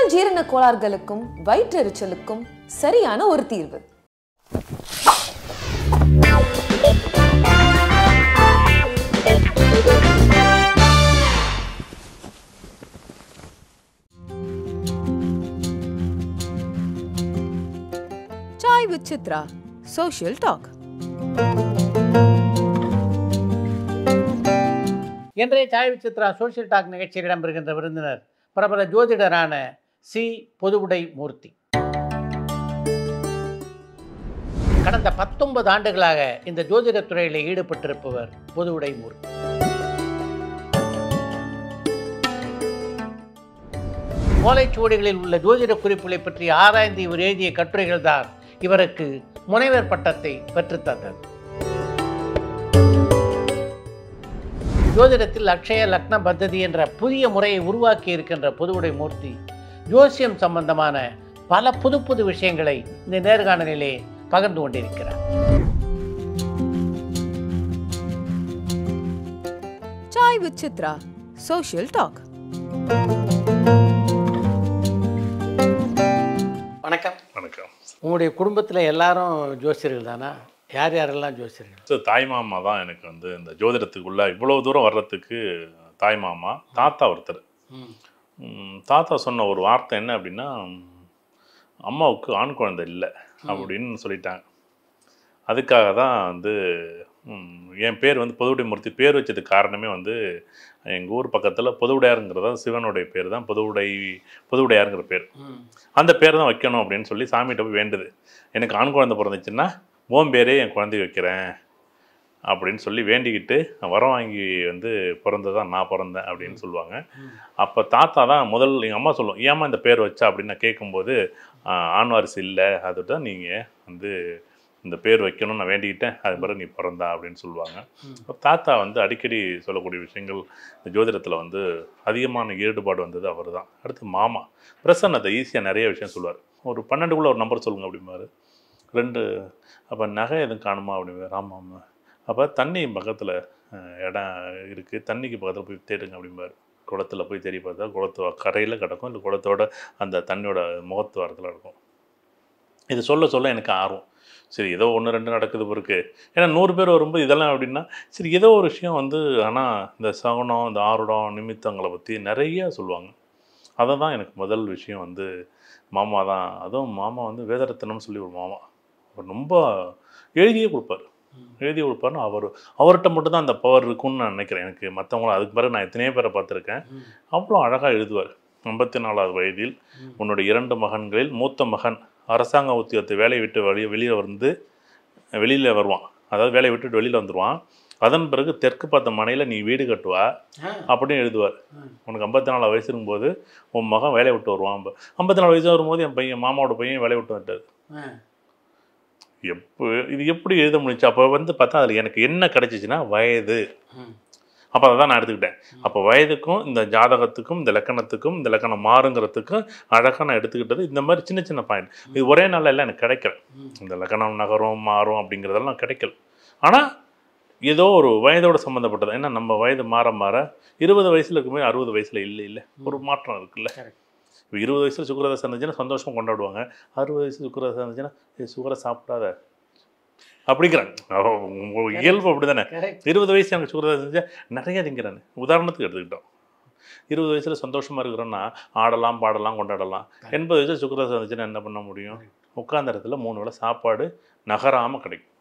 உடல் ஜீரண கோளாறுகளுக்கும் வயிற்றெரிச்சலுக்கும் சரியான ஒரு தீர்வு. Chai with Chitra, Social Talk. இன்றைய Chai with Chitra Social Talk நிகழ்ச்சியில் இடம்பெறுகின்ற விருந்தினர் பிரபல ஜோதிடரான சி. பொதுவுடை மூர்த்தி. கடந்த 19 ஆண்டுகளாக இந்த ஜோதிடத் துறையில் ஈடுபட்டிருப்பவர் பொதுவுடை மூர்த்தி. ஓலைச்சுவடிகளில் உள்ள ஜோதிட குறிப்புகளை பற்றி ஆராய்ந்து இவர் எழுதிய கட்டுரைகள் தான் இவருக்கு முனைவர் பட்டத்தை பெற்றுத்தந்தது. ஜோதிடத்தில் அக்ஷய லக்ன பத்ததி என்ற புதிய முறையை உருவாக்கி இருக்கின்ற பொதுவுடை மூர்த்தி ஜோசியம் சம்பந்தமான பல புது புது விஷயங்களை இந்த நேர்காணலிலே பகிர்ந்து கொண்டிருக்கிறார். Chai with Chitra, Social Talk. வணக்கம். வணக்கம். உங்களுடைய குடும்பத்தில் எல்லாரும் ஜோசியர்கள் தானா? யார் யாரெல்லாம் ஜோசியர்கள்? ஸோ தாய் மாமா தான் எனக்கு வந்து இந்த ஜோதிடத்துக்குள்ள இவ்வளோ தூரம் வர்றதுக்கு தாய் மாமா. தாத்தா ஒருத்தர். தாத்தா சொன்ன ஒரு வார்த்தை என்ன அப்படின்னா, அம்மாவுக்கு ஆண் குழந்தை இல்லை அப்படின்னு சொல்லிட்டாங்க. அதுக்காக தான் வந்து என் பேர் வந்து பொதுவுடை மூர்த்தி பேர் வச்சதுக்கு காரணமே வந்து எங்கள் ஊர் பக்கத்தில் பொதுவுடையாருங்கிறதா சிவனுடைய பேர் தான் பொதுவுடையாருங்கிற பேர். அந்த பேர் தான் வைக்கணும் அப்படின்னு சொல்லி சாமிகிட்ட போய் வேண்டுது. எனக்கு ஆண் குழந்தை பிறந்துச்சுன்னா ஓம் பேரே என் குழந்தை வைக்கிறேன் அப்படின்னு சொல்லி வேண்டிக்கிட்டு வரம் வாங்கி வந்து பிறந்ததான் நான் பிறந்தேன் அப்படின்னு சொல்லுவாங்க. அப்போ தாத்தா தான் எங்கள் அம்மா சொல்லுவோம், ஏம்மா இந்த பேர் வச்சா அப்படின்னு நான் கேட்கும்போது, ஆண் வாரிசு இல்லை, அதுதான் நீங்கள் வந்து இந்த பேர் வைக்கணும்னு நான் வேண்டிக்கிட்டேன், அது பிறகு நீ பிறந்தா அப்படின்னு சொல்லுவாங்க. தாத்தா வந்து அடிக்கடி சொல்லக்கூடிய விஷயங்கள் இந்த ஜோதிடத்தில் வந்து அதிகமான ஈடுபாடு வந்தது அவர் தான். அடுத்து மாமா பிரசன்னத்தை ஈஸியாக நிறைய விஷயம் சொல்லுவார். ஒரு 12க்குள்ளே ஒரு நம்பர் சொல்லுங்க அப்படிம்பாரு. 2 அப்போ நகை எதுவும் காணுமா அப்படிம்பாரு. ஆமாம். அப்போ தண்ணி பக்கத்தில் இடம் இருக்குது, தண்ணிக்கு பக்கத்தில் போய் தேடுங்க அப்படிம்பாரு. குளத்தில் போய் தேடி பார்த்தா குளத்து கரையில் கிடக்கும், இல்லை குளத்தோட அந்த தண்ணியோட முகத்துவாரத்தில் இருக்கும். இது சொல்ல சொல்ல எனக்கு ஆர்வம். சரி ஏதோ 1 2 நடக்குது பிறகு, ஏன்னா 100 பேர் வரும்போது இதெல்லாம் அப்படின்னா சரி ஏதோ ஒரு விஷயம் வந்து, ஆனால் இந்த சகுனம் இந்த ஆருடம் நிமித்தங்களை பற்றி நிறைய சொல்லுவாங்க. அதை தான் எனக்கு முதல் விஷயம் வந்து மாமா தான். அதுவும் மாமா வந்து வேதரத்னம்னு சொல்லி ஒரு மாமா, அவர் ரொம்ப எழுதியே கொடுப்பாருன்னா அவர்கிட்ட மட்டும்தான் அந்த பவர் இருக்குன்னு நான் நினைக்கிறேன். எனக்கு மற்றவங்களும் அதுக்கு பிறகு நான் எத்தனையோ பேரை பார்த்துருக்கேன். அவ்வளோ அழகாக எழுதுவார். 54வது வயதில் உன்னுடைய 2 மகன்களில் மூத்த மகன் அரசாங்க உத்தியோகத்தை வேலையை விட்டு வெளியில் வருவான். அதாவது வேலையை விட்டுட்டு வெளியில் வந்துடுவான். அதன் பிறகு தெற்கு பார்த்த மனையில் நீ வீடு கட்டுவா அப்படின்னு எழுதுவார். உனக்கு 54 வயசு இருக்கும்போது உன் மகன் வேலையை விட்டு வருவான். 54 வயசு வரும்போது என் பையன் மாமாவோட பையன் வேலையை விட்டு வந்துட்டார். இது எப்படி எழுத முடிச்சு? அப்போ வந்து பார்த்தா அதில் எனக்கு என்ன கிடைச்சிச்சுன்னா வயது. அப்போ அதை தான் நான் எடுத்துக்கிட்டேன். அப்போ வயதுக்கும் இந்த ஜாதகத்துக்கும் இந்த லக்கணத்துக்கும் இந்த லக்கணம் மாறுங்கிறதுக்கும் அழகாக நான் எடுத்துக்கிட்டது இந்த மாதிரி சின்ன சின்ன பாயிண்ட். இது ஒரே நாளில் எல்லாம் எனக்கு கிடைக்கல. இந்த லக்கணம் நகரும் மாறும் அப்படிங்கிறதெல்லாம் கிடைக்கல. ஆனால் ஏதோ ஒரு வயதோடு சம்மந்தப்பட்டது. ஏன்னா நம்ம வயது மாற மாற 20 வயசில் இருக்கும்போது 60 வயசில் இல்லை ஒரு மாற்றம் இருக்குல்ல. இப்போ 20 வயசில் சுக்கரதசை இருந்துச்சுன்னா சந்தோஷமாக கொண்டாடுவாங்க. 60 வயசு சுக்கரதசை இருந்துச்சுன்னா சுகரை சாப்பிடாத அப்படிங்கிறாங்க. இயல்பு அப்படி தானே. 20 வயசு எனக்கு சுக்கரதசை செஞ்சால் நிறைய திங்கிறானு உதாரணத்துக்கு எடுத்துக்கிட்டோம். 20 வயசில் சந்தோஷமாக இருக்கிறோன்னா ஆடலாம் பாடலாம் கொண்டாடலாம். 80 வயசில் சுக்கரதசை இருந்துச்சுன்னா என்ன பண்ண முடியும்? உட்கார்ந்த இடத்துல 3 வேளை சாப்பாடு நகராமல் கிடைக்கும்.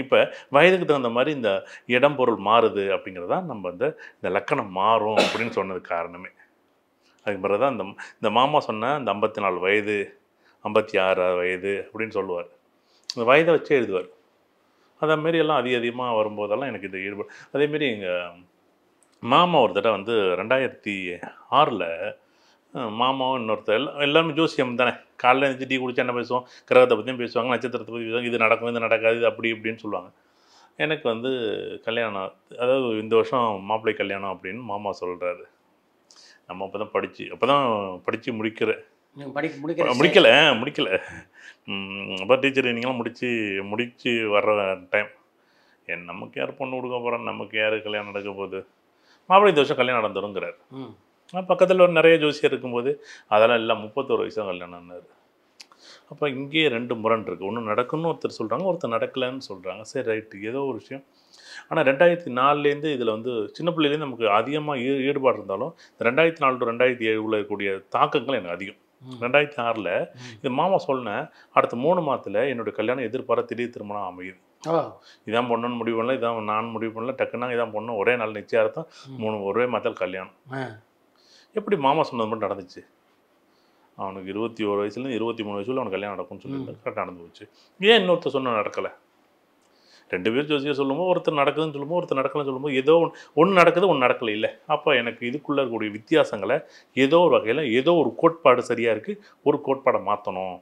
இப்போ வயதுக்கு தகுந்த மாதிரி இந்த இடம் பொருள் மாறுது அப்படிங்கிறது தான் நம்ம வந்து இந்த லக்கணம் மாறும் அப்படின்னு சொன்னதுக்கு காரணமே. அதுக்கு பிறகு தான் இந்த மாமா சொன்ன இந்த 54 வயது 56 வயது அப்படின்னு சொல்லுவார். இந்த வயதை வச்சே எழுதுவார். அதேமாரி எல்லாம் அதிகமாக வரும்போதெல்லாம் எனக்கு இது ஈடுபாடு. அதேமாரி எங்கள் மாமா ஒரு தடவை வந்து 2006 மாமாவும் இன்னொருத்தர் எல்லாருமே ஜோசியம் தானே. காலையில் எழுந்திரிச்சு டீ குடிச்சா என்ன பேசுவோம்? கிரகத்தை பற்றியும் பேசுவாங்க, நட்சத்திரத்தை பற்றி பேசுவாங்க. இது நடக்கும் இது நடக்காது இது அப்படி இப்படின்னு சொல்லுவாங்க. எனக்கு வந்து கல்யாணம், அதாவது இந்த வருஷம் மாப்பிள்ளை கல்யாணம் அப்படின்னு மாமா சொல்கிறாரு. நம்ம அப்போ தான் படித்து முடிக்கிறேன். முடிக்கலை. அப்போ டீச்சர் நீங்களாம் முடித்து வர்ற டைம். நமக்கு யார் பொண்ணு கொடுக்க போகிறோம், நமக்கு யார் கல்யாணம் நடக்க போகுது, மாப்பிள்ளை இந்த வருஷம் கல்யாணம் நடந்துருங்கிறார். பக்கத்தில் ஒரு நிறைய ஜோசியர் இருக்கும்போது அதெல்லாம் எல்லாம் 31 வயசு தான் கல்யாணம்னாரு. அப்போ இங்கேயே 2 முரண் இருக்குது. ஒன்று நடக்குன்னு ஒருத்தர் சொல்கிறாங்க, ஒருத்தர் நடக்கலைன்னு சொல்கிறாங்க. சரி ரைட்டு, ஏதோ ஒரு விஷயம். ஆனால் 2004லேருந்து இதில் வந்து சின்ன பிள்ளையிலேருந்து நமக்கு அதிகமாக ஈடுபாடு இருந்தாலும் 2004 to 2007 இருக்கக்கூடிய தாக்கங்கள் எனக்கு அதிகம். 2006ல் இது மாமா சொன்னேன், அடுத்த 3 மாதத்தில் என்னுடைய கல்யாணம் எதிர்பார்த்த திடீர் திருமணம் அமையுது. இதான் பொண்ணுன்னு முடிவு பண்ணல, இதான் நான் முடிவு பண்ணல, டக்குன்னா இதான் பொண்ணு, ஒரே நாள் நிச்சயார்த்தம், ஒரே மாதத்தில் கல்யாணம். எப்படி மாமா சொன்னது மட்டும் நடந்துச்சு? அவனுக்கு 21 வயசுலேருந்து 23 வயசுல அவனுக்கு கல்யாணம் நடக்கும்னு சொல்லிட்டு கரெக்டாக நடந்து போச்சு. ஏன் இன்னொருத்தர் சொன்ன நடக்கலை? 2 பேர் ஜோசியர் சொல்லும்போது ஒருத்தர் நடக்குதுன்னு சொல்லும்போது ஒருத்தர் நடக்கலன்னு சொல்லும்போது ஏதோ ஒன்று நடக்குது, ஒன்று நடக்கலை இல்லை. அப்போ எனக்கு இதுக்குள்ளே இருக்கக்கூடிய வித்தியாசங்களை ஏதோ ஒரு வகையில் ஏதோ ஒரு கோட்பாடு சரியாக இருக்குது, ஒரு கோட்பாடை மாற்றணும்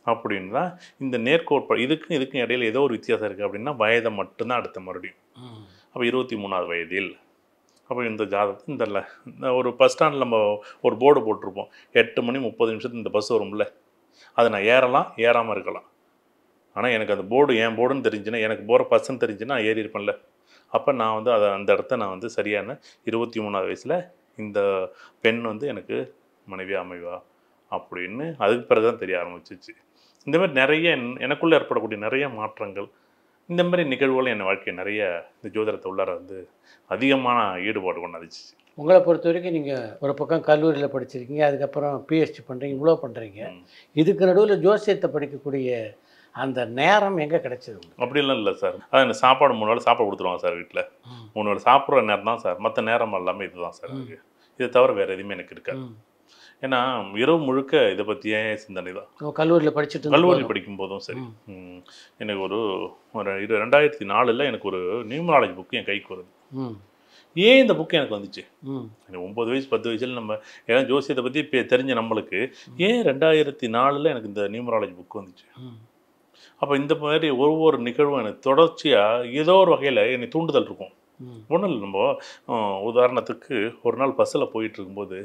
அப்படின்னு தான் இந்த நேர்கோட்பாடு. இதுக்கும் இடையில ஏதோ ஒரு வித்தியாசம் இருக்குது அப்படின்னா வயதை மட்டும்தான் அடுத்த மறுபடியும். அப்போ 23வது வயதில் அப்போ இந்த ஜாதகத்தை இந்த ஒரு பஸ் ஸ்டாண்டில் நம்ம ஒரு போர்டு போட்டிருப்போம், 8:30 இந்த பஸ் வரும்ல, அதை நான் ஏறலாம் ஏறாமல் இருக்கலாம். ஆனால் எனக்கு அந்த போர்டு என் போர்டுன்னு தெரிஞ்சுன்னா, எனக்கு போகிற பஸ்ஸுன்னு தெரிஞ்சுன்னா நான் ஏறி இருப்பேன்ல. அப்போ நான் வந்து அந்த இடத்த நான் வந்து சரியான 23வது வயசில் இந்த பெண் வந்து எனக்கு மனைவியாக அமைவா அப்படின்னு அதுக்கு பிறகு தான் தெரிய ஆரம்பிச்சிச்சு. இந்தமாதிரி நிறைய எனக்குள்ளே ஏற்படக்கூடிய நிறைய மாற்றங்கள், இந்த மாதிரி நிகழ்வுகளும் என் வாழ்க்கையை நிறைய இந்த ஜோதிடத்தை உள்ளார வந்து அதிகமான ஈடுபாடு கொண்டாந்துச்சு. உங்களை பொறுத்த வரைக்கும் நீங்கள் ஒரு பக்கம் கல்லூரியில் படிச்சிருக்கீங்க, அதுக்கப்புறம் பிஹெச்டி பண்ணுறீங்க, இவ்வளோ பண்ணுறீங்க. இதுக்கு நடுவில் ஜோசியத்தை படிக்கக்கூடிய அந்த நேரம் எங்கே கிடைச்சது? அப்படிலாம் இல்லை சார். அதான் இந்த சாப்பாடு 3 வேளை சாப்பாடு கொடுத்துருவாங்க சார் வீட்டில். 3 வேளை சாப்பிட்ற நேரம் தான் சார், மற்ற நேரம் எல்லாமே இதுதான் சார் எனக்கு. இதை தவிர வேறு எதுவுமே எனக்கு இருக்காது. ஏன்னா இரவு முழுக்க இதை பற்றியே சிந்தனை தான். கல்லூரியில் படிக்கும் போதும் சரி. எனக்கு ஒரு 2004ல் எனக்கு ஒரு நியூமராலஜி புக்கு என் கைக்கு வருது. ஏன் இந்த புக்கு எனக்கு வந்துச்சு? எனக்கு 9 வயசு 10 வயசுல நம்ம ஏன்னா ஜோசியத்தை பற்றி இப்போ தெரிஞ்ச நம்மளுக்கு ஏன் 2004ல் எனக்கு இந்த நியூமராலஜி புக்கு வந்துச்சு? அப்போ இந்த மாதிரி ஒவ்வொரு நிகழ்வும் எனக்கு தொடர்ச்சியாக ஏதோ ஒரு வகையில் என்னை தூண்டுதல் இருக்கும். ஒன்றும் இல்லை, நம்ம உதாரணத்துக்கு ஒரு நாள் பஸ்ஸில் போயிட்டு இருக்கும்போது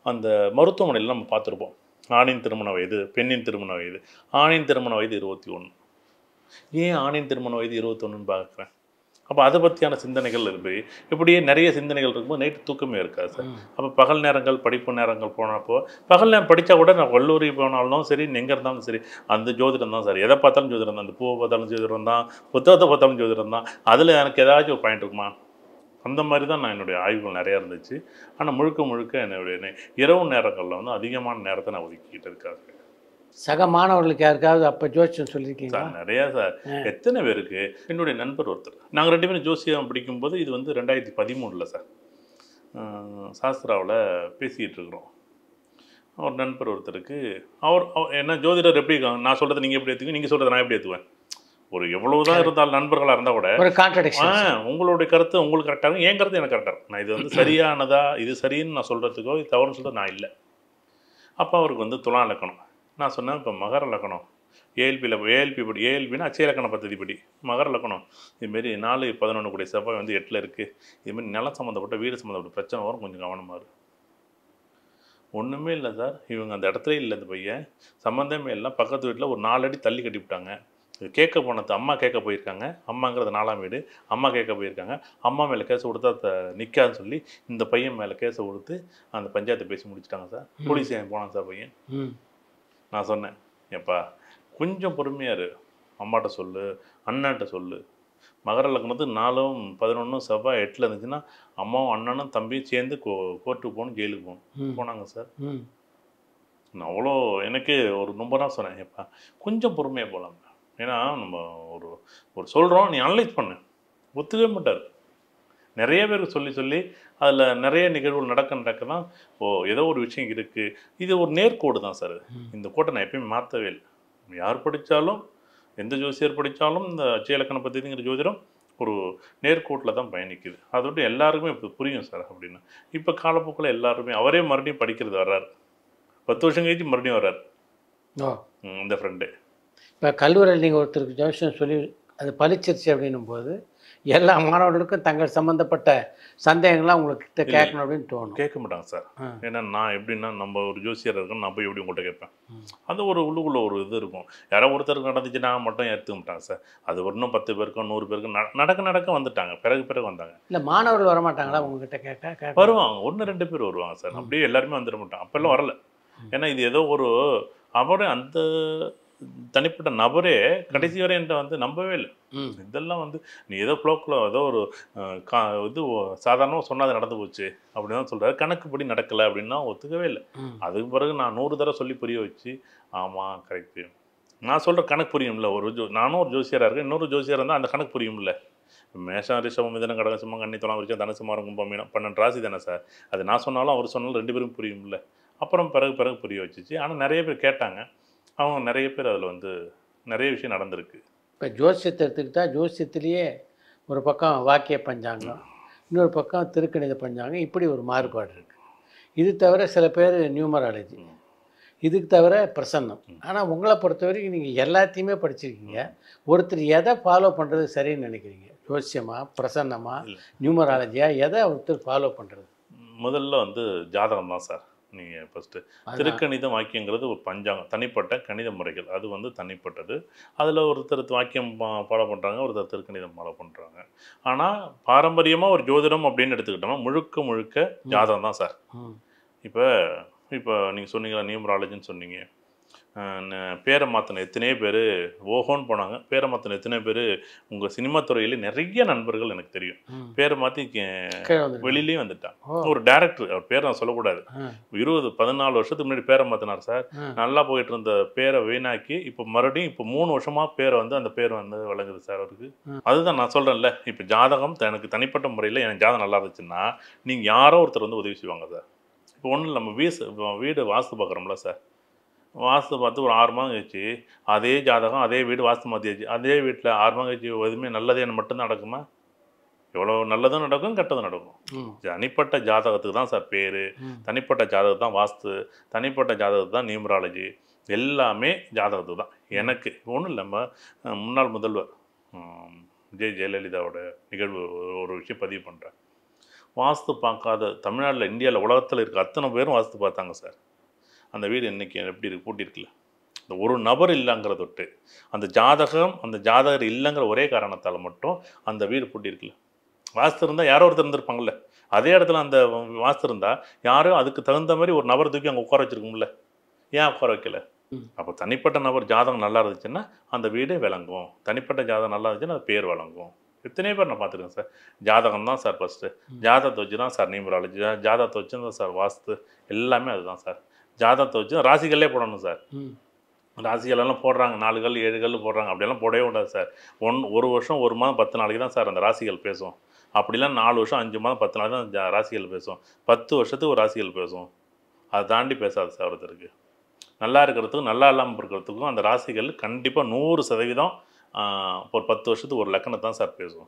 அந்த மருத்துவமனையில் நம்ம பார்த்துருப்போம், ஆணின் திருமண வயது, பெண்ணின் திருமண வயது. ஆணின் திருமண வயது 21. ஏன் ஆணின் திருமண வயது 21ன்னு பார்க்குறேன்? அப்போ அதை பற்றியான சிந்தனைகள் இருக்குது. இப்படியே நிறைய சிந்தனைகள் இருக்கும்போது நைட்டு தூக்கமே இருக்காது சார். அப்போ பகல் நேரங்கள் படிப்பு நேரங்கள் போனப்போ பகல் நேரம் படித்தா கூட நான் கல்லூரி போனாலும் சரி, எங்கே இருந்தாலும் சரி, அந்த ஜோதிடம் தான் சார். எதை பார்த்தாலும் ஜோதிடம் தான். அந்த பூவை பார்த்தாலும் ஜோதிடம் தான், புத்தகத்தை பார்த்தாலும் ஜோதிடம் தான். அதில் எனக்கு ஏதாச்சும் ஒரு பாயிண்ட் இருக்குமா? அந்த மாதிரி தான் நான் என்னுடைய ஆய்வுகள் நிறையா இருந்துச்சு. ஆனால் முழுக்க என்னுடைய இரவு நேரங்களில் வந்து அதிகமான நேரத்தை நான் ஒதுக்கிக்கிட்டு இருக்காங்க. சக மாணவர்களுக்கு யாருக்காவது அப்போ ஜோசியம் சொல்லியிருக்கீங்க சார்? நிறையா சார். எத்தனை பேருக்கு? என்னுடைய நண்பர் ஒருத்தர், நாங்கள் 2 பேரும் ஜோசியம் படிக்கும்போது இது வந்து 2013 சார், சாஸ்திராவில் பேசிக்கிட்டு இருக்கிறோம். ஒரு நண்பர் ஒருத்தருக்கு அவர் என்ன ஜோதிடர் எப்படி நான் சொல்கிறத நீங்கள் எப்படி ஏற்றுக்குவீங்க, நீங்கள் சொல்கிறத நான் எப்படி ஏற்றுவேன்? ஒரு எவ்வளவுதான் இருந்தாலும் நண்பர்களாக இருந்தால் கூட ஒரு கான்ட்ரடிக்ஷன். உங்களுடைய கருத்து உங்களுக்கு கரெக்டாக இருக்கும், என் கருத்து எனக்கு கரெக்டாக இருக்கும். நான் இது வந்து சரியானதா, இது சரின்னு நான் சொல்கிறதுக்கோ இது தவறுன்னு சொல்கிறது நான் இல்லை. அப்போ அவருக்கு வந்து துலா இலக்கணம். நான் சொன்னேன், இப்போ மகர இலக்கணம் ஏஎல்பி படி, ஏஎல்பின்னா அச்சய இலக்கண பദ്ധதி படி மகர இலக்கணம் இதுமாரி 4-11 கூடிய செவ்வாய் வந்து 8ல் இருக்குது. இதுமாரி நிலம் சம்மந்தப்பட்ட வீடு சம்மந்தப்பட்ட பிரச்சனை வரும், கொஞ்சம் கவனமாக இருக்கும். ஒன்றுமே இல்லை சார், இவங்க அந்த இடத்துல இல்லை, இந்த பையன் சம்மந்தமே இல்லை. பக்கத்து வீட்டில் ஒரு 4 அடி தள்ளி கட்டிவிட்டாங்க. இது கேட்க போனது அம்மா கேட்க போயிருக்காங்க, அம்மாங்கிறது 4ஆம் வீடு, அம்மா கேட்க போயிருக்காங்க. அம்மா மேலே கேஸை கொடுத்தா நிற்காதுன்னு சொல்லி இந்த பையன் மேலே கேஸை கொடுத்து அந்த பஞ்சாயத்தை பேசி முடிச்சுட்டாங்க சார். போலீஸ் ஏன் போனான் சார் பையன். நான் சொன்னேன், ஏப்பா கொஞ்சம் பொறுமையாக இரு, அம்மாட்ட சொல்லு, அண்ணன்ட்ட சொல்லு. மகர லக்னத்துக்கு 4-11 செவ்வாய் 8ல் இருந்துச்சுன்னா அம்மாவும் அண்ணனும் தம்பியும் சேர்ந்து கோர்ட்டுக்கு போகணும், ஜெயிலுக்கு போகணும். போனாங்க சார். நான் அவ்வளோ எனக்கு ஒரு ரொம்ப நாள் சொன்னேன், ஏப்பா கொஞ்சம் பொறுமையாக போகலாம். ஏன்னா நம்ம ஒரு சொல்கிறோம், நீ அனலைஸ் பண்ணு. ஒத்துக்கவே மாட்டார். நிறைய பேருக்கு சொல்லி அதில் நிறைய நிகழ்வுகள் நடக்க தான் ஏதோ ஒரு விஷயம் இருக்குது. இது ஒரு நேர்கோடு தான் சார். இந்த கோட்டை நான் எப்பயுமே மாற்றவே இல்லை. யார் படித்தாலும், எந்த ஜோசியர் படித்தாலும் இந்த அச்சய இலக்கண பദ്ധதிங்கிற ஜோதிடம் ஒரு நேர்கோட்டில் தான் பயணிக்குது. அதோட எல்லாருக்குமே இப்போ புரியும் சார் அப்படின்னு. இப்போ காலப்போக்கில் எல்லாருமே அவரே மறுபடியும் படிக்கிறது வர்றாரு. 10 வருஷம் கழிச்சு மறுபடியும் வர்றாரு இந்த ஃப்ரெண்டு. இப்போ கல்லூரியில் நீங்கள் ஒருத்தருக்கு ஜோசியம் சொல்லி அது பலிச்சிருச்சு அப்படின்னும் போது எல்லா மாணவர்களுக்கும் தங்கள் சம்மந்தப்பட்ட சந்தேகங்கள்லாம் உங்கள்கிட்ட இல்ல. கேட்கணும் அப்படின்னு தோணும். கேட்க மாட்டாங்க சார். ஆ. ஏன்னா நான் எப்படின்னா, நம்ம ஒரு ஜோசியர் இருக்கோம், நான் போய் எப்படி உங்கள்கிட்ட கேட்பேன். ம். அது ஒரு உள்ளுக்குள்ள ஒரு இது இருக்கும். யாரோ ஒருத்தருக்கு நடந்துச்சுன்னா மட்டும் ஏற்றுக்க மாட்டாங்க சார். அது இன்னும் 10 பேருக்கோ 100 பேருக்கு நடக்க நடக்க வந்துட்டாங்க. பிறகு வந்தாங்க. இல்லை மாணவர்கள் வரமாட்டாங்களா உங்ககிட்ட கேட்க? வருவாங்க. 1 2 பேர் வருவாங்க சார். அப்படியே எல்லாருமே வந்துட மாட்டாங்க. அப்பெல்லாம் வரல. ஏன்னா இது ஏதோ ஒரு அவரே அந்த தனிப்பட்ட நபரே கடைசி வரை என்கிட்ட வந்து நம்பவே இல்லை. ம். இதெல்லாம் வந்து நீ ஏதோ ஃப்ளோக்கில் ஏதோ ஒரு இது சாதாரணமாக சொன்னாது நடந்து போச்சு அப்படின்னு தான் சொல்கிறாரு. கணக்குப்படி நடக்கலை அப்படின்னா ஒத்துக்கவே இல்லை. ம். அதுக்கு பிறகு நான் 100 தடவை சொல்லி புரிய வச்சு, ஆமாம் கரெக்டு, நான் சொல்கிற கணக்கு புரியும்ல. நானும் ஒரு ஜோசியராக இருக்கேன், இன்னொரு ஜோசியராக இருந்தால் அந்த கணக்கு புரியும்ல. மேஷம் ரிஷபம் மிதனம் கடகம் சிம்மம் கன்னி துலாம் விருச்சிகம் தனுசு மகரம் கும்பம் மீனம் 12 ராசி தானே சார். அது நான் சொன்னாலும் அவர் சொன்னாலும் 2 பேரும் புரியும்ல. அப்புறம் பிறகு புரிய வச்சுச்சு. ஆனால் நிறைய பேர் கேட்டாங்க. அவங்க நிறைய பேர் அதில் வந்து நிறைய விஷயம் நடந்திருக்கு. இப்போ ஜோசியத்தை எடுத்துக்கிட்டா ஜோசியத்திலேயே ஒரு பக்கம் வாக்கிய பஞ்சாங்கம், இன்னொரு பக்கம் திருக்கணித பஞ்சாங்கம், இப்படி ஒரு மாறுபாடு இருக்குது. இது தவிர சில பேர் நியூமராலஜி, இதுக்கு தவிர பிரசன்னம். ஆனால் உங்களை பொறுத்த வரைக்கும் நீங்கள் எல்லாத்தையுமே படிச்சிருக்கீங்க. ஒருத்தர் எதை ஃபாலோ பண்ணுறது சரின்னு நினைக்கிறீங்க? ஜோசியமா, பிரசன்னமா, நியூமராலஜியா, எதை ஒருத்தர் ஃபாலோ பண்ணுறது? முதல்ல வந்து ஜாதகம் தான் சார். நீங்கள் ஃபஸ்ட்டு திருக்கணித வாக்கியங்கிறது ஒரு பஞ்சாங்கம், தனிப்பட்ட கணித முறைகள். அது வந்து தனிப்பட்டது. அதில் ஒருத்தர் வாக்கியம் ஃபாலோ பண்ணுறாங்க, ஒருத்தர் திருக்கணிதம் ஃபாலோ பண்ணுறாங்க. ஆனால் பாரம்பரியமாக ஒரு ஜோதிடம் அப்படின்னு எடுத்துக்கிட்டோம்னா முழுக்க ஜாதகம் தான் சார். இப்போ நீங்கள் சொன்னீங்களா நியூமராலஜின்னு சொன்னீங்க. பேரை மாற்றின எத்தனையோ பேர் ஓஹோன்னு போனாங்க. பேரை மாற்றின எத்தனையோ பேர் உங்கள் சினிமா துறையில் நிறைய நண்பர்கள் எனக்கு தெரியும். பேரை மாற்றி வெளியிலேயும் வந்துட்டான். ஒரு டேரக்டர், அவர் பேரை நான் சொல்லக்கூடாது, 14 வருஷத்துக்கு முன்னாடி பேரை மாற்றினார் சார். நல்லா போயிட்டு இருந்த பேரை வீணாக்கி இப்போ மறுபடியும் இப்போ 3 வருஷமாக பேரை வந்து அந்த பேர் வந்து வழங்குது சார் அவருக்கு. அதுதான் நான் சொல்கிறேன்ல, இப்போ ஜாதகம் எனக்கு தனிப்பட்ட முறையில் எனக்கு ஜாதகம் நல்லா இருந்துச்சுன்னா நீங்கள் யாரோ ஒருத்தர் வந்து உதவி செய்வாங்க சார். இப்போ ஒன்றும் நம்ம வீடு வாஸ்து பார்க்குறோம்ல சார். வாஸ்து பார்த்து ஒரு 6 மாதம் கழிச்சு அதே ஜாதகம் அதே வீடு வாஸ்து மாற்றியாச்சு. அதே வீட்டில் 6 மாதம் கழிச்சு எதுவுமே நல்லதே மட்டும்தான் நடக்குமா? எவ்வளோ நல்லதும் நடக்கும், கெட்டதும் நடக்கும். தனிப்பட்ட ஜாதகத்துக்கு தான் சார் பேர், தனிப்பட்ட ஜாதகம் தான் வாஸ்து, தனிப்பட்ட ஜாதகத்து தான் நியூமராலஜி, எல்லாமே ஜாதகத்துக்கு தான். எனக்கு ஒன்றும் இல்லை, நம்ம முன்னாள் முதல்வர் ஜெயலலிதாவோட நிகழ்வு ஒரு விஷயம் பதிவு பண்ணுறேன். வாஸ்து பார்க்காத தமிழ்நாட்டில், இந்தியாவில், உலகத்தில் இருக்க அத்தனை பேரும் வாஸ்து பார்த்தாங்க சார். அந்த வீடு இன்றைக்கி எப்படி இருக்கு, பூட்டியிருக்குல்ல. இந்த ஒரு நபர் இல்லைங்கிற தொட்டு அந்த ஜாதகர் இல்லைங்கிற ஒரே காரணத்தால் மட்டும் அந்த வீடு பூட்டியிருக்குல்ல. வாஸ்து இருந்தால் யாரோ ஒருத்தர் இருந்திருப்பாங்கல்ல. அதே இடத்துல அந்த வாஸ்து இருந்தால் யாரோ அதுக்கு தகுந்த மாதிரி ஒரு நபர் தூக்கி அங்கே உட்கார வச்சுருக்கும்ல. ஏன் உட்கார வைக்கல? அப்போ தனிப்பட்ட நபர் ஜாதகம் நல்லா இருந்துச்சுன்னா அந்த வீடே விளங்கும். தனிப்பட்ட ஜாதகம் நல்லா இருந்துச்சுன்னா அது பேர் வழங்கும். எத்தனை பேர் நான் பார்த்துருக்கேன் சார். ஜாதகம் தான் சார் ஃபஸ்ட்டு. ஜாதகத்தை வச்சு தான் சார் நியூமராலஜி, ஜாதகத்தை வச்சு தான் சார் வாஸ்து, எல்லாமே அதுதான் சார். ஜாதகத்தை வச்சு ராசிகளே போடணும் சார். ராசிகளெல்லாம் போடுறாங்க, 4 கல் 7 கல் போடுறாங்க. அப்படியெல்லாம் போடவே கூடாது சார். ஒரு வருஷம் 1 மாதம் 10 நாளைக்கு தான் சார் அந்த ராசிகள் பேசும். அப்படிலாம் 4 வருஷம் 5 மாதம் 10 நாள் தான் ராசிகள் பேசும். 10 வருஷத்துக்கு ஒரு ராசிகள் பேசும். அதை தாண்டி பேசாது சார். ஒருத்தருக்கு நல்லா இருக்கிறதுக்கும் நல்லா இல்லாமல் இருக்கிறதுக்கும் அந்த ராசிகள் கண்டிப்பாக 100% ஒரு 10 வருஷத்துக்கு ஒரு லக்கணத்தை தான் சார் பேசும்.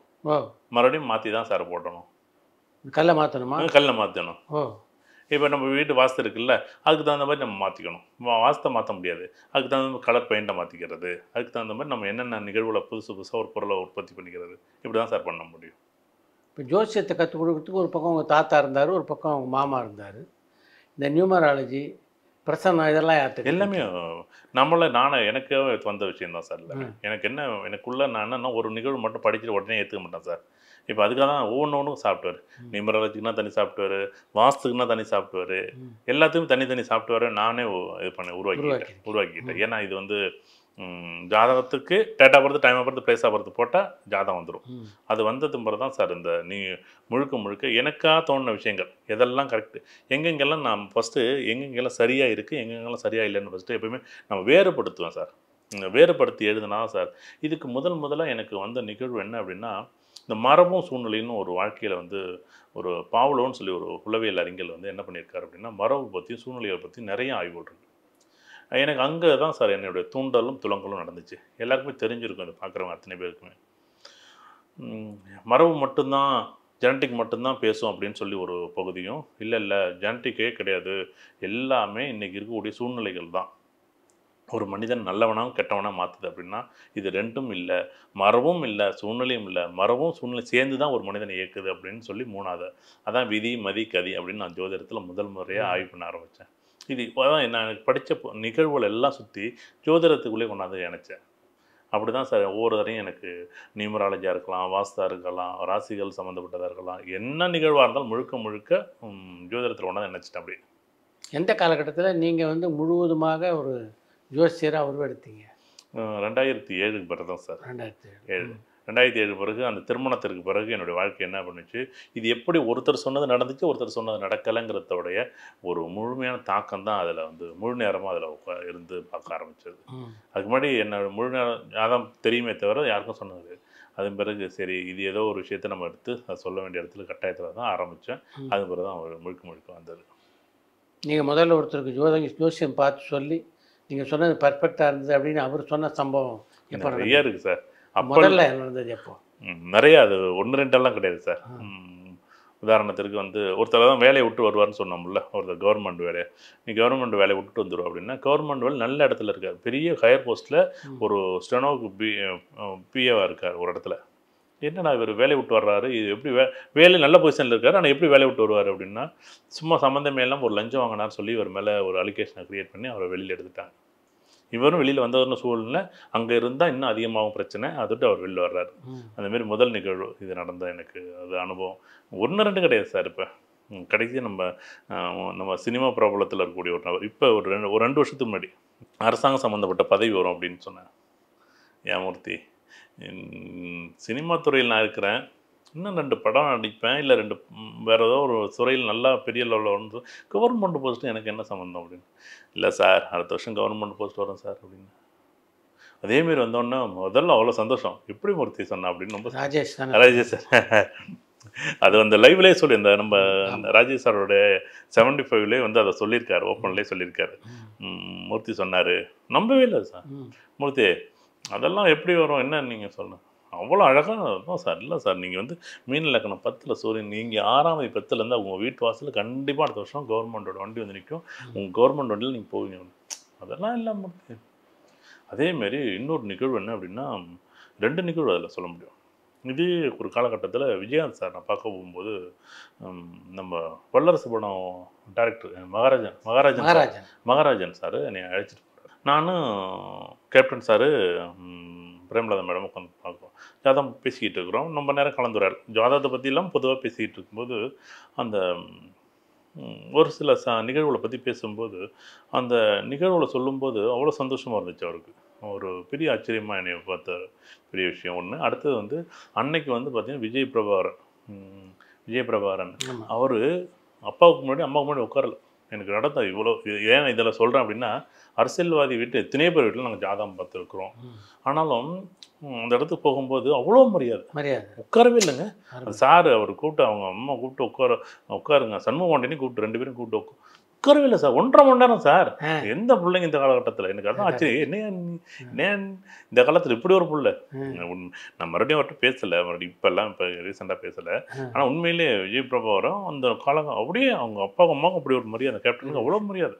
மறுபடியும் மாற்றி தான் சார் போடணும். கல்லை மாற்றணும். இப்போ நம்ம வீட்டு வாஸ்து இருக்குல்ல, அதுக்கு தகுந்த மாதிரி நம்ம மாற்றிக்கணும். வாஸ்தை மாற்ற முடியாது. அதுக்கு தகுந்த மாதிரி கலர் பெயிண்ட்டை மாற்றிக்கிறது, அதுக்கு தகுந்த மாதிரி நம்ம என்னென்ன நிகழ்வுகளை புதுசாக ஒரு பொருளை உற்பத்தி பண்ணிக்கிறது, இப்படி தான் சார் பண்ண முடியும். இப்போ ஜோசியத்தை கற்றுக் கொடுக்கறதுக்கு ஒரு பக்கம் உங்கள் தாத்தா இருந்தார், ஒரு பக்கம் அவங்க மாமா இருந்தார். இந்த நியூமராலஜி, பிரசன்னம், இதெல்லாம் யார்கிட்ட? எல்லாமே எனக்கு வந்த விஷயம் தான் சார். இல்லை எனக்குள்ள நான் என்னன்னா ஒரு நிகழ்வு மட்டும் படிச்சுட்டு உடனே ஏற்றுக்க மாட்டேன் சார். இப்போ அதுக்காக தான் ஒவ்வொன்றும் சாப்பிட்டுவார். நியூமராலஜிக்குனா தனி சாப்பிட்டுவார், வாஸ்துக்குன்னா தனி சாப்பிட்டுவார், எல்லாத்தையும் தனி சாப்பிட்டுவார். நானே இது உருவாக்கிக்கிட்டேன். ஏன்னா இது வந்து ஜாதகத்துக்கு date of birth, time of birth, place of birth போட்டால் ஜாதகம் வந்துடும். அது வந்தது பிறகு தான் சார் இந்த முழுக்க எனக்காக தோணுன விஷயங்கள் எதெல்லாம் கரெக்டு, எங்கெங்கெல்லாம் நான் ஃபஸ்ட்டு எங்கெங்கெல்லாம் சரியாக இருக்குது, எங்கெங்கெல்லாம் சரியாக இல்லைன்னு ஃபஸ்ட்டு எப்போயுமே நம்ம வேறுபடுத்துவேன் சார். வேறுபடுத்தி எழுதுனா சார். இதுக்கு முதலாக எனக்கு வந்த நிகழ்வு என்ன அப்படின்னா, இந்த மரபும் சூழ்நிலைன்னு ஒரு வாழ்க்கையில் வந்து ஒரு பாவ்லோன்னு சொல்லி ஒரு உளவியல் அறிஞர் வந்து என்ன பண்ணியிருக்காரு அப்படின்னா, மரபு பற்றியும் சூழ்நிலைகளை பற்றி நிறைய ஆய்வுகள் இருக்குது. எனக்கு அங்கே தான் சார் என்னுடைய தூண்டலும் துலங்கலும் நடந்துச்சு. எல்லாருக்குமே தெரிஞ்சிருக்கும், அதை பார்க்குறவங்க அத்தனை பேருக்குமே. மரபு மட்டும்தான், ஜெனட்டிக் மட்டும்தான் பேசும் அப்படின்னு சொல்லி ஒரு பகுதியும், இல்லை ஜெனட்டிக்கே கிடையாது, எல்லாமே இன்றைக்கி இருக்கக்கூடிய சூழ்நிலைகள் தான் ஒரு மனிதன் நல்லவனாகவும் கெட்டவனாக மாற்றுது அப்படின்னா இது ரெண்டும் இல்லை, மரபும் இல்லை, சூழ்நிலையும் இல்லை, மரபும் சூழ்நிலை சேர்ந்து தான் ஒரு மனிதனை இயக்குது அப்படின்னு சொல்லி மூணாவது. அதான் விதி மதி கதி அப்படின்னு நான் ஜோதிடத்தில் முதல் முறையாக ஆய்வு பண்ண ஆரம்பித்தேன். இது அதான் நான் எனக்கு படித்த நிகழ்வுகள் எல்லாம் சுற்றி ஜோதிடத்துக்குள்ளே கொண்டாந்து இணைச்சேன். அப்படி தான் சார் ஒவ்வொரு தரையும் எனக்கு நியூமராலஜியாக இருக்கலாம், வாஸ்தா இருக்கலாம், ராசிகள் சம்மந்தப்பட்டதாக இருக்கலாம், என்ன நிகழ்வாக இருந்தாலும் முழுக்க முழுக்க ஜோதிடத்தில் கொண்டாந்து இணைச்சிட்டேன். அப்படி எந்த காலகட்டத்தில் நீங்கள் வந்து முழுவதுமாக ஒரு ஜோசியராக உருவெடுத்தீங்க? 2007 பிறகு தான் சார். 2007 பிறகு அந்த திருமணத்திற்கு பிறகு என்னுடைய வாழ்க்கை என்ன பண்ணுச்சு, இது எப்படி ஒருத்தர் சொன்னது நடந்துச்சு, ஒருத்தர் சொன்னது நடக்கலைங்கிறதோடைய ஒரு முழுமையான தாக்கம் தான் அதில் வந்து முழு நேரமாக அதில் இருந்து பார்க்க ஆரம்பித்தது. அதுக்கு முன்னாடி என்ன முழு நேரம் அதான் தெரியுமே தவிர யாருக்கும் சொன்னது. அதன் பிறகு சரி இது ஏதோ ஒரு விஷயத்தை நம்ம எடுத்து அதை சொல்ல வேண்டிய இடத்துல கட்டாயத்தில் தான் ஆரம்பித்தேன். அது பிறகு தான் ஒரு முழுக்க வந்தது. நீங்கள் முதல்ல ஒருத்தருக்கு ஜோசியம் பார்த்து சொல்லி நீங்கள் சொன்னது பர்ஃபெக்டாக இருந்தது அப்படின்னு அவர் சொன்ன சம்பவம் எப்போ நிறைய இருக்குது சார். முதல்ல என்ன நடந்தது எப்போ? நிறைய, அது 1-2 கிடையாது சார். உதாரணத்திற்கு வந்து ஒருத்தர் தான் வேலையை விட்டு வருவார்னு சொன்னோம்ல, ஒருத்தர் கவர்மெண்ட் வேலையை, நீ கவர்மெண்ட் வேலையை விட்டுட்டு வந்துடும் அப்படின்னா, கவர்மெண்ட் வேலை நல்ல இடத்துல இருக்கார், பெரிய ஹையர் போஸ்ட்டில் ஒரு ஸ்டெனோவுக்கு பிஏவாக இருக்கார் ஒரு இடத்துல. என்னடா இவர் வேலையை விட்டு வர்றாரு, இது எப்படி வேலை நல்ல பொசிஷனில் இருக்கார், ஆனால் எப்படி வேலையை விட்டு வருவார் அப்படின்னா, சும்மா சம்மந்தமே எல்லாம் ஒரு லஞ்சம் வாங்கினார் சொல்லி இவர் மேலே ஒரு அலிகேஷனை க்ரியேட் பண்ணி அவரை வெளியில் எடுத்துட்டாங்க. இவரும் வெளியில் வந்தவர்னு சூழ்நிலை அங்கே இருந்தால் இன்னும் அதிகமாகவும் பிரச்சனை, அதோட்டு அவர் வெளியில் வர்றாரு. அந்தமாரி முதல் நிகழ்வு இது நடந்த எனக்கு அது அனுபவம் 1-2 கிடையாது சார். இப்போ கடைசி நம்ம சினிமா பிரபலத்தில் இருக்கக்கூடிய ஒரு நபர் இப்போ ஒரு 2 வருஷத்துக்கு முன்னாடி அரசாங்கம் சம்மந்தப்பட்ட பதவி வரும் அப்படின்னு சொன்னேன். ஏன் மூர்த்தி, சினிமா துறையில் நான் இருக்கிறேன், இன்னும் 2 படம் நடிப்பேன், இல்லை 2 வேறு ஏதோ ஒரு துறையில் நல்லா பெரிய லெவலில் வந்து கவர்மெண்ட் போஸ்ட்டு எனக்கு என்ன சம்மந்தம் அப்படின்னு. இல்லை சார், அடுத்த வருஷம் கவர்மெண்ட் போஸ்ட் வரும் சார் அப்படின்னு. அதேமாரி வந்தோடனே முதல்ல அவ்வளோ சந்தோஷம். எப்படி மூர்த்தி சொன்னா அப்படின்னு ரொம்ப ராஜேஷ் சார் அது அந்த லைவ்லேயே சொல்லி இந்த நம்ம ராஜேஷ் சாரோட 75லேயே வந்து அதை சொல்லியிருக்காரு, ஓப்பன்லேயே சொல்லியிருக்காரு. மூர்த்தி சொன்னார், நம்பவே இல்லை சார். மூர்த்தி அதெல்லாம் எப்படி வரும் என்ன நீங்கள் சொல்லணும், அவ்வளோ அழகாக இருக்கும் சார். இல்லை சார், நீங்கள் வந்து மீன் லக்கணம் 10ல் சூரியன், நீங்கள் 6ஆம் 10லேருந்து உங்கள் வீட்டு வாசலில் கண்டிப்பாக அடுத்த வருஷம் கவர்மெண்டோட வண்டி வந்து நிற்கும், உங்கள் கவர்மெண்ட் வண்டியில் நீங்கள் போவீங்க. அதெல்லாம் இல்லாமல் அதேமாரி இன்னொரு நிகழ்வு என்ன அப்படின்னா, 2 நிகழ்வு அதில் சொல்ல முடியும். இதே ஒரு காலகட்டத்தில் விஜயகாந்த் சார் நான் பார்க்க போகும்போது, நம்ம வல்லரசு படம் டைரக்டர் மகாராஜன் சார் என்னை அழைச்சிட்டு போகிறார். நானும் கேப்டன் சார் பிரேமலதா மேடம் உட்காந்து பார்க்குறோம், ஜாதகம் பேசிக்கிட்டு இருக்கிறோம். ரொம்ப நேரம் கலந்துறாரு, ஜாதகத்தை பற்றிலாம் பொதுவாக பேசிக்கிட்டு இருக்கும்போது அந்த ஒரு சில நிகழ்வுகளை பற்றி பேசும்போது, அந்த நிகழ்வுகளை சொல்லும்போது அவ்வளோ சந்தோஷமாக இருந்துச்சு அவருக்கு. ஒரு பெரிய ஆச்சரியமாக என்னை பார்த்த பெரிய விஷயம் ஒன்று. அடுத்தது வந்து அன்னைக்கு வந்து பார்த்திங்கன்னா விஜய் பிரபாகரன் அவர் அப்பாவுக்கு முன்னாடி அம்மாவுக்கு முன்னாடி உட்காரல. எனக்கு நடந்த இவ்வளோ ஏன் இதில் சொல்கிறேன் அப்படின்னா, அரசியல்வாதி வீட்டு எத்தனையோ பேர் வீட்டில் நாங்கள் ஜாதகம் பார்த்துருக்குறோம். ஆனாலும் அந்த இடத்துக்கு போகும்போது அவ்வளோ மரியாதை உட்காரவே இல்லைங்க. சார் அவர் கூப்பிட்டு அவங்க அம்மா கூப்பிட்டு உட்காருங்க, சண்முகபாண்டியனையும் கூப்பிட்டு 2 பேரும் கூப்பிட்டு உட்காரவே இல்லை சார். 1.5 மணி நேரம் சார். எந்த பிள்ளைங்க இந்த காலகட்டத்தில், எனக்கு அதான் ஆச்சரியம். என்ன இந்த காலத்தில் இப்படி ஒரு பிள்ளை. நான் மறுபடியும் அவர்கிட்ட பேசலை, இப்போ ரீசெண்டாக பேசலை. ஆனால் உண்மையிலே விஜய் பிரபாகரன் அந்த காலம் அப்படியே அவங்க அப்பாவும் அம்மாவுக்கும் அப்படி ஒரு மரியாதை, அந்த கேப்டனுக்கு அவ்வளோ மரியாதை.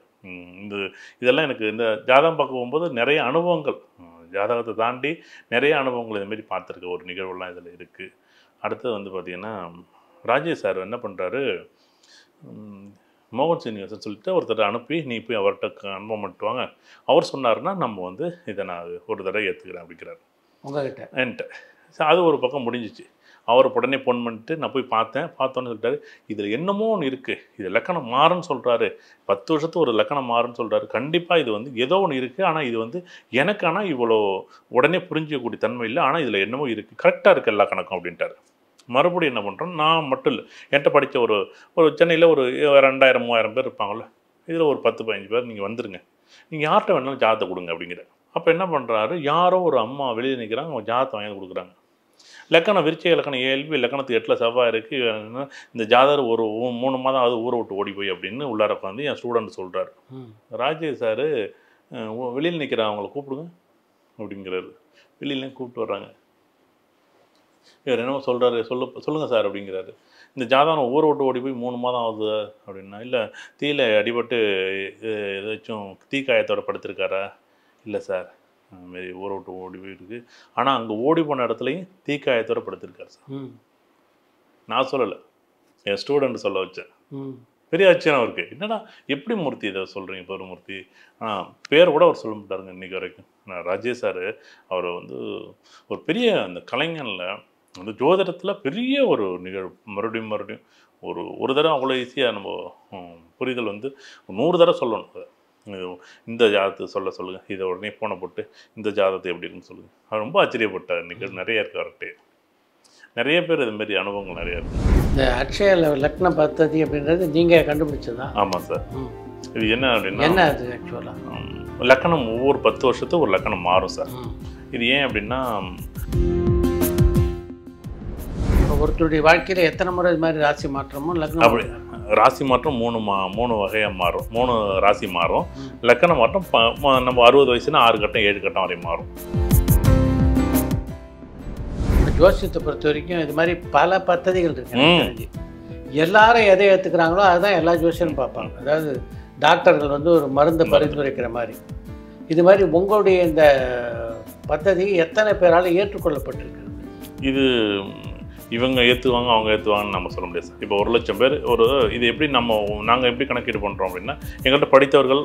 இதெல்லாம் எனக்கு இந்த ஜாதகம் பார்க்க போகும்போது நிறைய அனுபவங்கள், ஜாதகத்தை தாண்டி நிறைய அனுபவங்கள் இதுமாரி பார்த்துருக்க ஒரு நிகழ்வுலாம் இதில் இருக்குது. அடுத்தது வந்து பார்த்திங்கன்னா, ராஜேஷ் சார் என்ன பண்ணுறாரு, மோகன் சீனிவாசன் சொல்லிட்டு ஒருத்தர் அனுப்பி நீ போய் அவர்கிட்ட அனுபவம் பண்ணிட்டு வாங்க, அவர் சொன்னார்னா நம்ம வந்து இதை நான் ஒரு தடவை ஏற்றுக்கிறேன் அப்படிங்கிறார் உங்ககிட்ட என்கிட்ட. அது ஒரு பக்கம் முடிஞ்சிச்சு. அவர் உடனே ஃபோன் பண்ணிட்டு நான் போய் பார்த்தோன்னு சொல்லிட்டாரு, இதில் என்னமோ ஒன்று இருக்குது, இது லக்கணம் மாறுன்னு சொல்கிறாரு, 10 வருஷத்துக்கு ஒரு லக்கணம் மாறுன்னு சொல்கிறாரு, கண்டிப்பாக இது வந்து ஏதோ ஒன்று இருக்குது, ஆனால் இது வந்து எனக்கு ஆனால் இவ்வளோ உடனே புரிஞ்சிக்கக்கூடிய தன்மை இல்லை, ஆனால் இதில் என்னமோ இருக்குது, கரெக்டாக இருக்குது எல்லா கணக்கும் அப்படின்ட்டார். மறுபடியும் என்ன பண்ணுறோம், நான் மட்டும் இல்லை, என்கிட்ட படித்த ஒரு சென்னையில் ஒரு 2000-3000 பேர் இருப்பாங்கள்ல, இதில் ஒரு 10-15 பேர் நீங்கள் வந்துடுங்க, நீங்கள் யார்கிட்ட வேணாலும் ஜாதத்தை கொடுங்க அப்படிங்கிற. அப்போ என்ன பண்ணுறாரு, யாரோ ஒரு அம்மா வெளியே நிற்கிறாங்க, அவங்க ஜாதத்தை வாங்கி கொடுக்குறாங்க. லக்கணம் விருச்சிக லக்கணம் 7, லக்கணத்துக்கு 8ல் செவ்வாய் இருக்குது, இந்த ஜாதகர் ஒரு 3 மாதம் அது ஊரை விட்டு ஓடி போய் அப்படின்னு உள்ளார உட்காந்து என் ஸ்டூடெண்ட் சொல்கிறாரு. ராஜேஷ் சார் வெளியில் நிற்கிற அவங்கள கூப்பிடுங்க அப்படிங்கிறாரு. வெளியிலேயும் கூப்பிட்டு வர்றாங்க. இவர் என்னமோ சொல்கிறாரு, சொல்லுங்கள் சார் அப்படிங்கிறாரு. இந்த ஜாதகம் ஊரை விட்டு ஓடி போய் 3 மாதம் ஆகுது அப்படின்னா, இல்லை தீயில அடிபட்டு ஏதாச்சும் தீக்காயத்தோட படுத்திருக்காரா, இல்லை சார் மாரி ஊரை விட்டு ஓடி போயிருக்கு. ஆனால் அங்கே ஓடி போன இடத்துலையும் தீக்காயத்தோட படுத்திருக்காரு சார். நான் சொல்லலை, என் ஸ்டூடெண்ட் சொல்ல வச்சேன். பெரிய ஆச்சரியம் அவருக்கு. என்னடா எப்படி மூர்த்தி இதை சொல்கிறீங்க பெருமூர்த்தி? ஆனால் பேர் கூட அவர் சொல்ல மாட்டாருங்க இன்றைக்கி வரைக்கும். நான் ராஜேஷ் சார் அவர் வந்து ஒரு பெரிய அந்த கலைஞனில் அந்த ஜோதிடத்தில் பெரிய ஒரு நிகழ்வு. மறுபடியும் ஒரு தடவை அவ்வளோ ஈஸியாக நம்ம புரிதல் வந்து 100 தடவை சொல்லணும். இந்த ஜாதகத்தை சொல்லுங்கள், இதை உடனே ஃபோனை போட்டு இந்த ஜாதகத்தை எப்படி இருக்குன்னு சொல்லுங்கள். அவர் ரொம்ப ஆச்சரியப்பட்டார். நிகழ்வு நிறைய இருக்கு அவர்கிட்ட. நிறைய பேர் இதுமாரி அனுபவங்கள் நிறையா இருக்குது. இந்த அக்ஷய லக்ன பத்ததி அப்படின்றது நீங்கள் கண்டுபிடிச்சதா? ஆமாம் சார். இது என்ன அப்படின்னா, என்ன அது ஆக்சுவலாக லக்கணம் ஒவ்வொரு 10 வருஷத்துக்கு ஒரு லக்கணம் மாறும் சார். இது ஏன் அப்படின்னா, ஒருத்தருடைய வாழ்க்கையில் எத்தனை முறை இது மாதிரி ராசி மாற்றமும் லக்னம் அப்படி ராசி மாற்றம் 3 வகையாக மாறும். 3 ராசி மாறும். லக்கண மாற்றம் நம்ம 60 வயசுனா 6 கட்டம் 7 கட்டம் வரை மாறும். ஜோசியத்தை பொறுத்த வரைக்கும் இது மாதிரி பல பத்ததிகள் இருக்கு. எல்லாரும் எதை ஏற்றுக்கிறாங்களோ அதுதான் எல்லா ஜோசியரும் பார்ப்பாங்க. அதாவது டாக்டர்கள் வந்து ஒரு மருந்து பரிந்துரைக்கிற மாதிரி இது மாதிரி உங்களுடைய இந்த பத்ததி எத்தனை பேரால் ஏற்றுக்கொள்ளப்பட்டிருக்கு? இது இவங்க ஏற்றுவாங்க அவங்க ஏற்றுவாங்கன்னு நம்ம சொல்ல முடியாது சார். இப்போ 1 லட்சம் பேர் இது எப்படி நாங்கள் எப்படி கணக்கீடு பண்ணுறோம் அப்படின்னா, எங்கள்கிட்ட படித்தவர்கள்